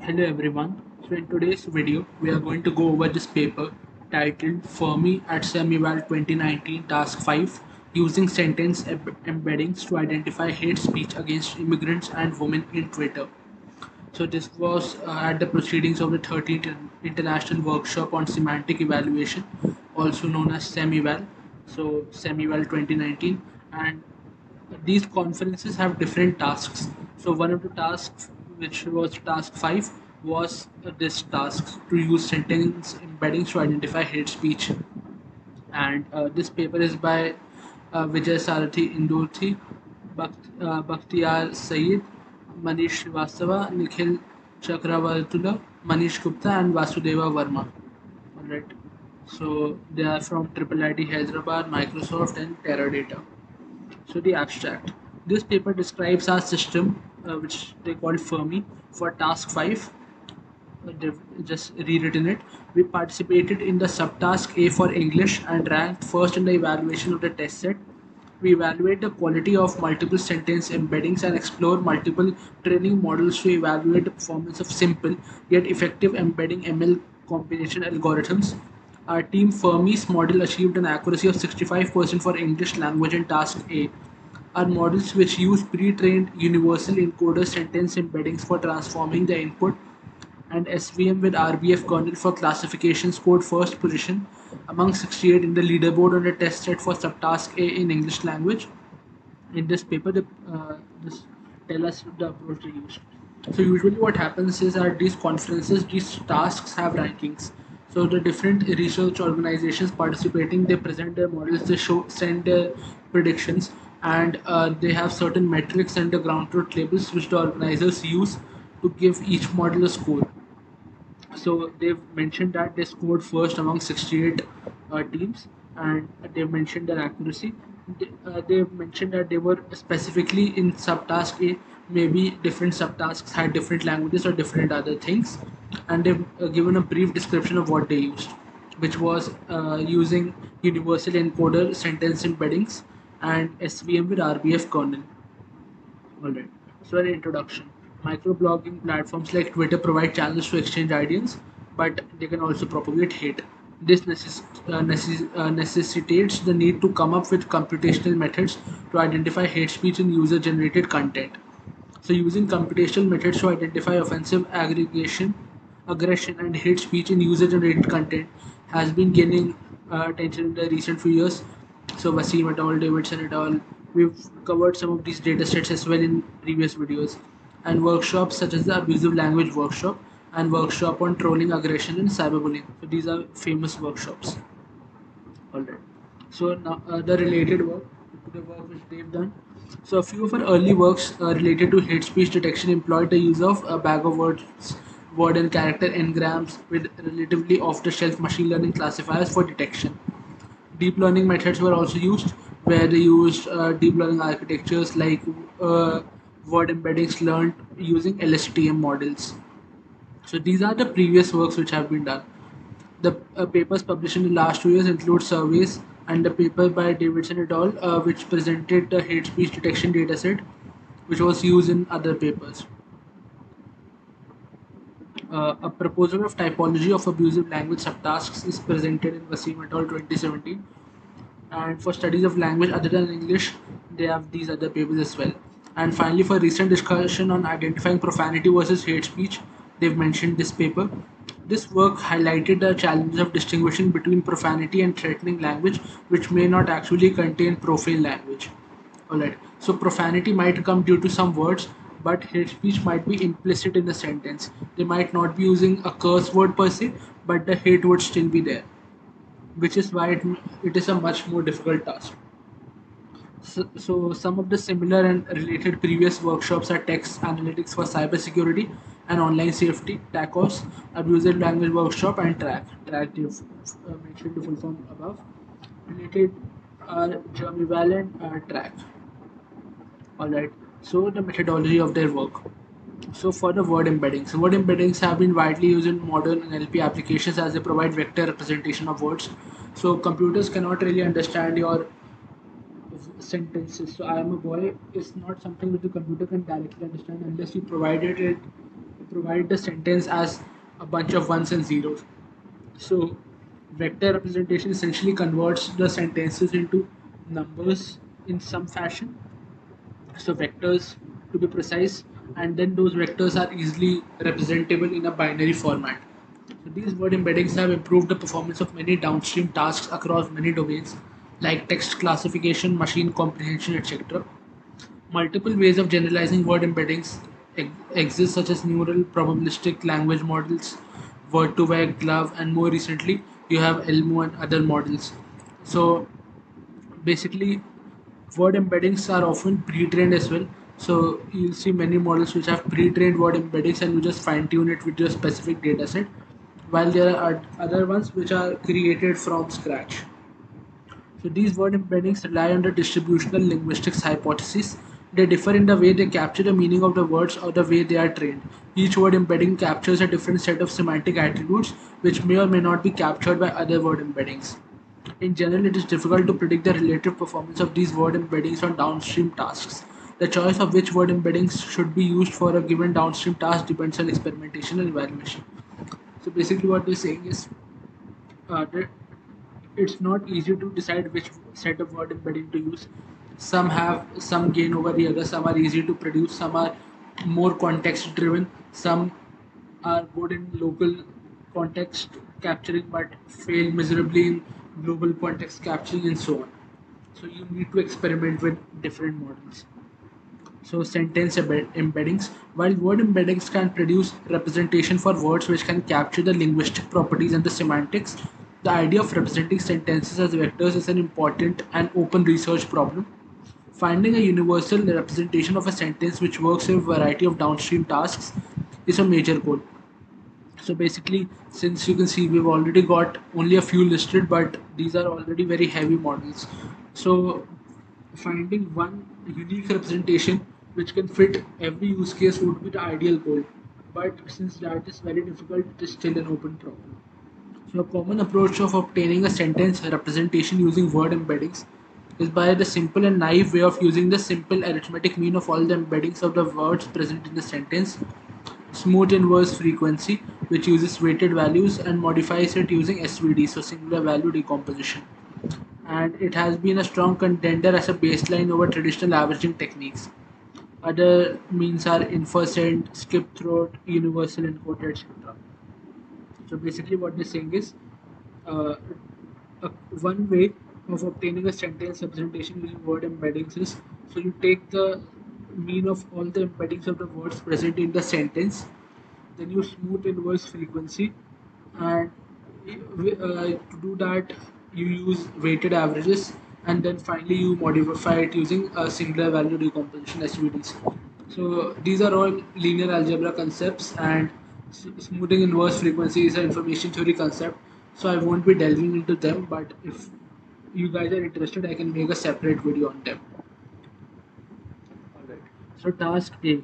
Hello everyone. So in today's video, we are going to go over this paper titled Fermi at SEMEVAL 2019 Task 5 using sentence embeddings to identify hate speech against immigrants and women in Twitter. So this was at the proceedings of the 13th International Workshop on Semantic Evaluation, also known as SEMEVAL. So SEMEVAL 2019, and these conferences have different tasks. So one of the tasks, which was task 5, was this task to use sentence embeddings to identify hate speech. And this paper is by Vijay Sarathi Indurthi, Bakhtiyar Saeed, Manish Srivastava, Nikhil Chakravartula, Manish Gupta, and Vasudeva Verma. Alright. So they are from Triple ID Hyderabad, Microsoft, and Teradata. So the abstract. This paper describes our system, which they call Fermi, for task 5. They've just rewritten it. We participated in the subtask A for English and ranked first in the evaluation of the test set. We evaluate the quality of multiple sentence embeddings and explore multiple training models to evaluate the performance of simple yet effective embedding ML combination algorithms. Our team Fermi's model achieved an accuracy of 65% for English language in task A. Are models which use pre-trained universal encoder sentence embeddings for transforming the input, and SVM with RBF kernel for classification scored first position among 68 in the leaderboard on the test set for subtask A in English language. In this paper, this tell us the approach they used. So usually what happens is at these conferences, these tasks have rankings. So the different research organizations participating, they present their models, they send their predictions, and they have certain metrics and the ground truth labels which the organizers use to give each model a score. So they've mentioned that they scored first among 68 teams, and they've mentioned their accuracy. They've mentioned that they were specifically in subtask A. Maybe different subtasks had different languages or different other things, and they've given a brief description of what they used, which was using universal encoder sentence embeddings and SVM with RBF kernel. Alright. So an introduction. Microblogging platforms like Twitter provide channels to exchange ideas, but they can also propagate hate. This necessitates the need to come up with computational methods to identify hate speech in user-generated content. So using computational methods to identify offensive aggression, and hate speech in user-generated content has been gaining attention in the recent few years. So Wasim et al., Davidson et al. We've covered some of these data sets as well in previous videos. And workshops such as the abusive language workshop and workshop on trolling aggression and cyberbullying. So these are famous workshops. Alright. So now the related work, the work which they've done. So a few of our early works related to hate speech detection employed the use of a bag of words, word and character engrams with relatively off-the-shelf machine learning classifiers for detection. Deep learning methods were also used, where they used deep learning architectures like word embeddings learned using LSTM models. So these are the previous works which have been done. The papers published in the last 2 years include surveys and the paper by Davidson et al., which presented the hate speech detection dataset, which was used in other papers. A proposal of typology of abusive language subtasks is presented in Wasim et al. 2017. And for studies of language other than English, they have these other papers as well. And finally, for recent discussion on identifying profanity versus hate speech, they've mentioned this paper. This work highlighted the challenges of distinguishing between profanity and threatening language, which may not actually contain profane language. Alright, so profanity might come due to some words, but hate speech might be implicit in the sentence. They might not be using a curse word per se, but the hate would still be there, which is why it is a much more difficult task. So some of the similar and related previous workshops are text analytics for cybersecurity and online safety, TACOS, abusive language workshop, and TRAC. You've mentioned the full form above. Related are Germival and TRAC. Alright, so the methodology of their work. So for the word embeddings, word embeddings have been widely used in modern NLP applications as they provide vector representation of words. So computers cannot really understand your sentences. So I am a boy is not something that the computer can directly understand unless you provide the sentence as a bunch of ones and zeros. So, vector representation essentially converts the sentences into numbers in some fashion. So, vectors to be precise, and then those vectors are easily representable in a binary format. So, these word embeddings have improved the performance of many downstream tasks across many domains like text classification, machine comprehension, etc. Multiple ways of generalizing word embeddings exist, such as neural probabilistic language models, word-to-vec, GLOVE, and more recently, you have Elmo and other models. So basically, word embeddings are often pre-trained as well. So you'll see many models which have pre-trained word embeddings, and you just fine-tune it with your specific data set, while there are other ones which are created from scratch. So these word embeddings rely on the distributional linguistics hypothesis. They differ in the way they capture the meaning of the words or the way they are trained. Each word embedding captures a different set of semantic attributes which may or may not be captured by other word embeddings. In general, it is difficult to predict the relative performance of these word embeddings on downstream tasks. The choice of which word embeddings should be used for a given downstream task depends on experimentation and evaluation. So basically, what they're saying is that it's not easy to decide which set of word embedding to use. Some have some gain over the other, some are easy to produce, some are more context driven, some are good in local context capturing but fail miserably in global context capturing, and so on. So you need to experiment with different models. So embeddings. While word embeddings can produce representation for words which can capture the linguistic properties and the semantics, the idea of representing sentences as vectors is an important and open research problem. Finding a universal representation of a sentence which works in a variety of downstream tasks is a major goal. So basically, since you can see we've already got only a few listed, but these are already very heavy models. So finding one unique representation which can fit every use case would be the ideal goal. But since that is very difficult, it is still an open problem. So a common approach of obtaining a sentence representation using word embeddings is by the simple and naive way of using the simple arithmetic mean of all the embeddings of the words present in the sentence, smooth inverse frequency, which uses weighted values and modifies it using SVD, so singular value decomposition. And it has been a strong contender as a baseline over traditional averaging techniques. Other means are InfoSend, skip throat, universal encoder, etc. So basically, what they're saying is uh, a, one way of obtaining a sentence representation using word embeddings is, so you take the mean of all the embeddings of the words present in the sentence, then you smooth inverse frequency, and to do that you use weighted averages, and then finally you modify it using a singular value decomposition, SVDs. So these are all linear algebra concepts, and smoothing inverse frequency is an information theory concept, so I won't be delving into them, but if you guys are interested, I can make a separate video on them. Alright. So task A,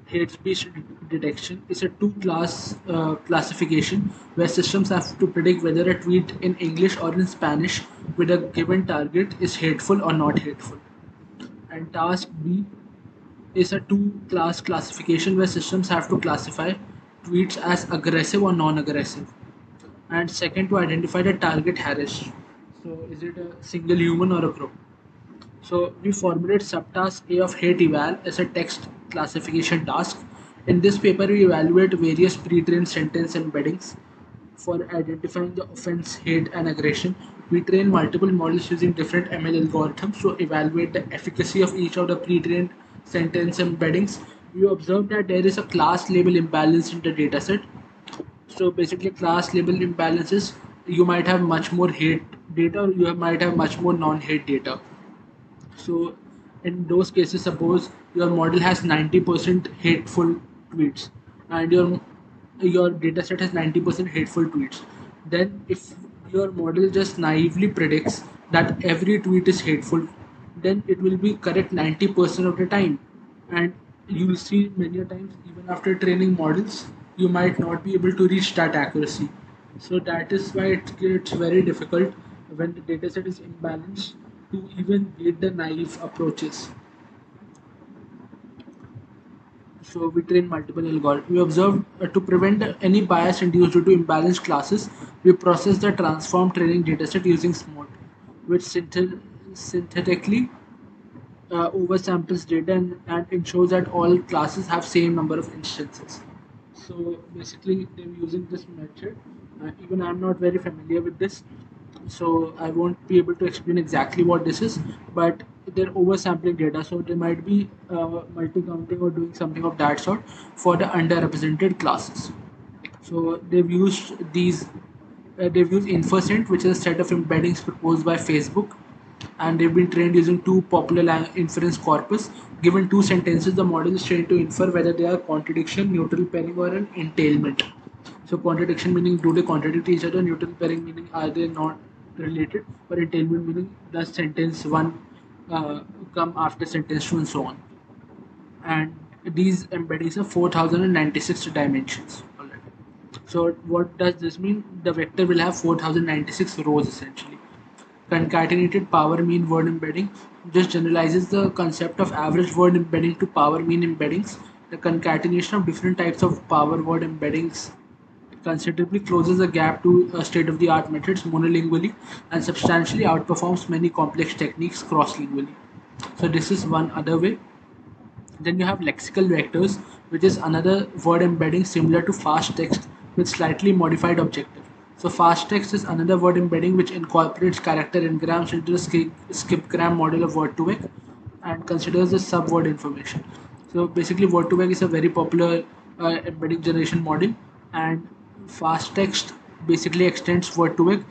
hate speech detection, is a two-class classification where systems have to predict whether a tweet in English or in Spanish with a given target is hateful or not hateful. And task B is a two-class classification where systems have to classify tweets as aggressive or non-aggressive. And second, to identify the target harass. So is it a single human or a group? So we formulate subtask A of hate eval as a text classification task. In this paper, we evaluate various pre-trained sentence embeddings for identifying the offense, hate, and aggression. We train multiple models using different ML algorithms to evaluate the efficacy of each of the pre-trained sentence embeddings. We observe that there is a class label imbalance in the dataset. So basically, class label imbalances, you might have much more hate data, or you might have much more non-hate data. So in those cases, suppose your model has 90% hateful tweets, and your dataset has 90% hateful tweets. Then if your model just naively predicts that every tweet is hateful, then it will be correct 90% of the time. And you'll see many a times, even after training models, you might not be able to reach that accuracy. So that is why it's very difficult when the dataset is imbalanced to even get the naive approaches. So we train multiple algorithms. We observe to prevent any bias induced due to imbalanced classes. We process the transform training dataset using SMOT, which synthetically oversamples data and ensures that all classes have same number of instances. So basically, they're using this method. Even I'm not very familiar with this, so I won't be able to explain exactly what this is. But they're oversampling data, so they might be multi-counting or doing something of that sort for the underrepresented classes. So they've used InfoSint, which is a set of embeddings proposed by Facebook, and they've been trained using two popular inference corpus. Given two sentences, the model is trained to infer whether they are contradiction, neutral pairing, or an entailment. So contradiction meaning do they contradict each other, neutral pairing meaning are they not related, or entailment meaning does sentence one come after sentence two, and so on. And these embeddings have 4096 dimensions already. So what does this mean? The vector will have 4096 rows essentially. Concatenated power mean word embedding just generalizes the concept of average word embedding to power mean embeddings. The concatenation of different types of power word embeddings considerably closes the gap to state-of-the-art methods monolingually and substantially outperforms many complex techniques cross-lingually. So this is one other way. Then you have lexical vectors, which is another word embedding similar to fast text with slightly modified objective. So fast text is another word embedding which incorporates character engrams into the skipgram model of word2vec and considers the subword information. So basically word2vec is a very popular embedding generation model, and fast text basically extends word2vec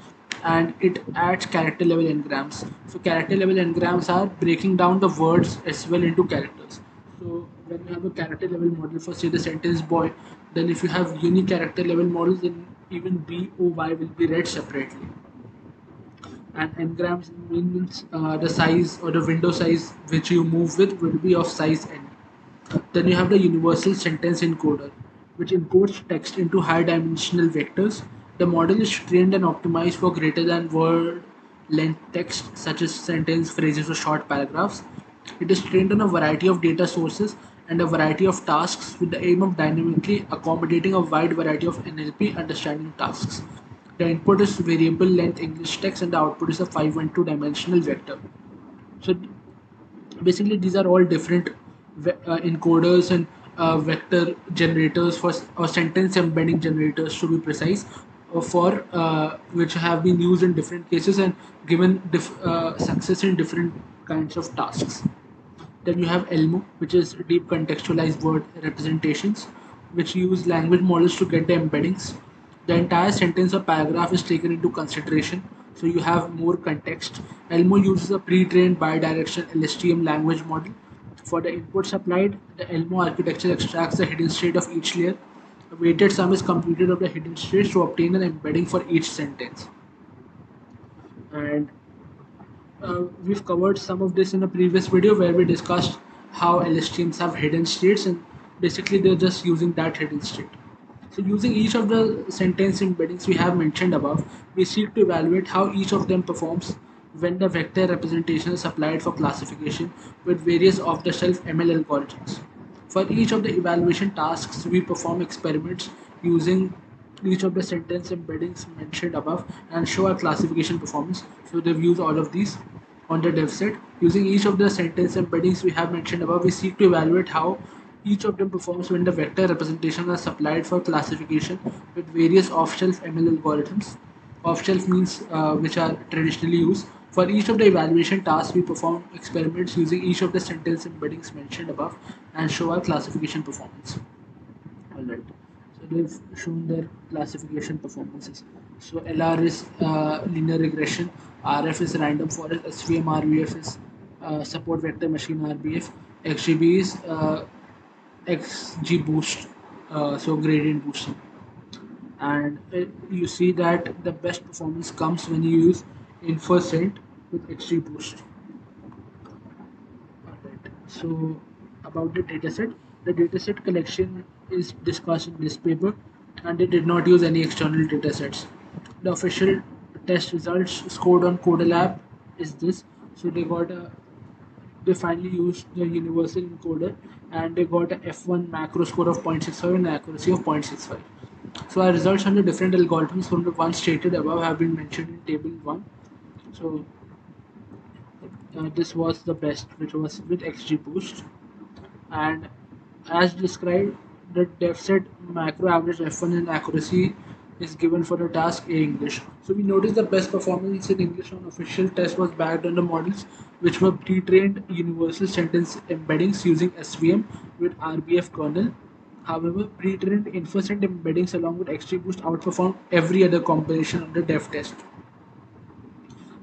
and it adds character level engrams. So character level engrams are breaking down the words as well into characters. So when you have a character level model for say the sentence boy, then if you have unique character level models, then even B O Y will be read separately. And engrams means the size or the window size which you move with will be of size n. Then you have the universal sentence encoder, which encodes text into high dimensional vectors. The model is trained and optimized for greater than word length text, such as sentence, phrases, or short paragraphs. It is trained on a variety of data sources and a variety of tasks with the aim of dynamically accommodating a wide variety of NLP understanding tasks. The input is variable length English text and the output is a 512 dimensional vector. So basically these are all different encoders and vector generators for or sentence embedding generators to be precise, for which have been used in different cases and given success in different kinds of tasks. Then you have Elmo, which is deep contextualized word representations, which use language models to get the embeddings. The entire sentence or paragraph is taken into consideration, so you have more context. Elmo uses a pre-trained bidirectional LSTM language model. For the input supplied, the Elmo architecture extracts the hidden state of each layer. A weighted sum is computed of the hidden states to obtain an embedding for each sentence. And we've covered some of this in a previous video where we discussed how LSTMs have hidden states, and basically they're just using that hidden state. So using each of the sentence embeddings we have mentioned above, we seek to evaluate how each of them performs when the vector representation is applied for classification with various off-the-shelf ML algorithms. For each of the evaluation tasks, we perform experiments using each of the sentence embeddings mentioned above and show our classification performance. So they've used all of these on the dev set. Using each of the sentence embeddings we have mentioned above, we seek to evaluate how each of them performs when the vector representation is supplied for classification with various off-shelf ML algorithms. Off-shelf means which are traditionally used. For each of the evaluation tasks, we perform experiments using each of the sentence embeddings mentioned above and show our classification performance. Alright. So they've shown their classification performances. So LR is linear regression, RF is random forest, SVM RVF is support vector machine RBF, XGB is XGBoost, so gradient boosting. And you see that the best performance comes when you use InfoSint with XGBoost. Alright. So about the dataset, the dataset collection is discussed in this paper, and they did not use any external datasets. The official test results scored on Codalab is this. So they got a they finally used the universal encoder, and they got a F1 macro score of 0.65 and accuracy of 0.65. So our results on the different algorithms from the one stated above have been mentioned in table 1. So this was the best, which was with XGBoost. And as described, the DefSet macro average F1 in accuracy is given for the task A English. So we noticed the best performance in English on official test was backed on the models which were pre-trained universal sentence embeddings using SVM with RBF kernel. However, pre-trained InfoSent embeddings along with XGBoost outperformed every other combination on the dev test.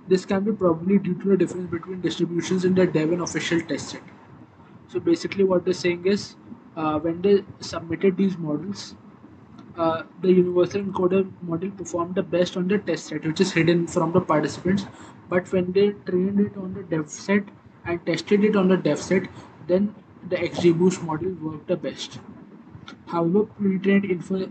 This can be probably due to the difference between distributions in the dev and official test set. So basically, what they're saying is, when they submitted these models, the universal encoder model performed the best on the test set, which is hidden from the participants. But when they trained it on the dev set and tested it on the dev set, then the XGBoost model worked the best. However, pre-trained info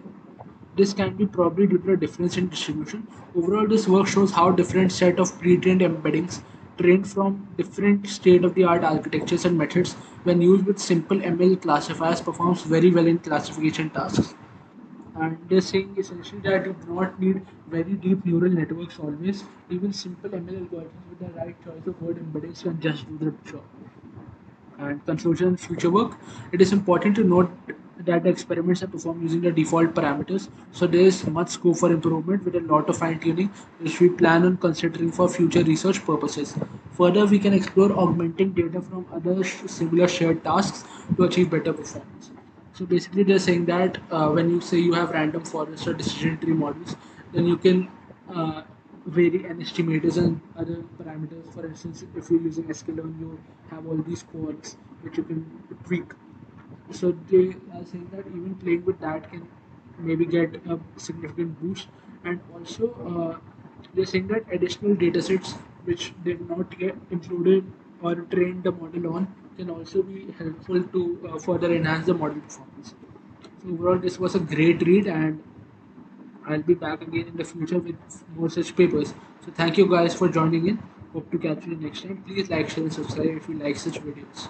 this can be probably due to a difference in distribution. Overall, this work shows how different set of pre-trained embeddings trained from different state-of-the-art architectures and methods when used with simple ML classifiers performs very well in classification tasks. And they're saying essentially that you do not need very deep neural networks always. Even simple ML algorithms with the right choice of word embeddings can just do the job. And conclusion and future work, it is important to note that the experiments are performed using the default parameters, so there is much scope for improvement with a lot of fine tuning, which we plan on considering for future research purposes. Further, we can explore augmenting data from other similar shared tasks to achieve better performance. So basically, they're saying that when you say you have random forest or decision tree models, then you can vary and estimators and other parameters. For instance, if you're using sklearn, you have all these quads which you can tweak. So they are saying that even playing with that can maybe get a significant boost. And also, they're saying that additional datasets which did not get included or trained the model on can also be helpful to further enhance the model performance. So overall, this was a great read, and I'll be back again in the future with more such papers. So thank you guys for joining in. Hope to catch you next time. Please like, share, and subscribe if you like such videos.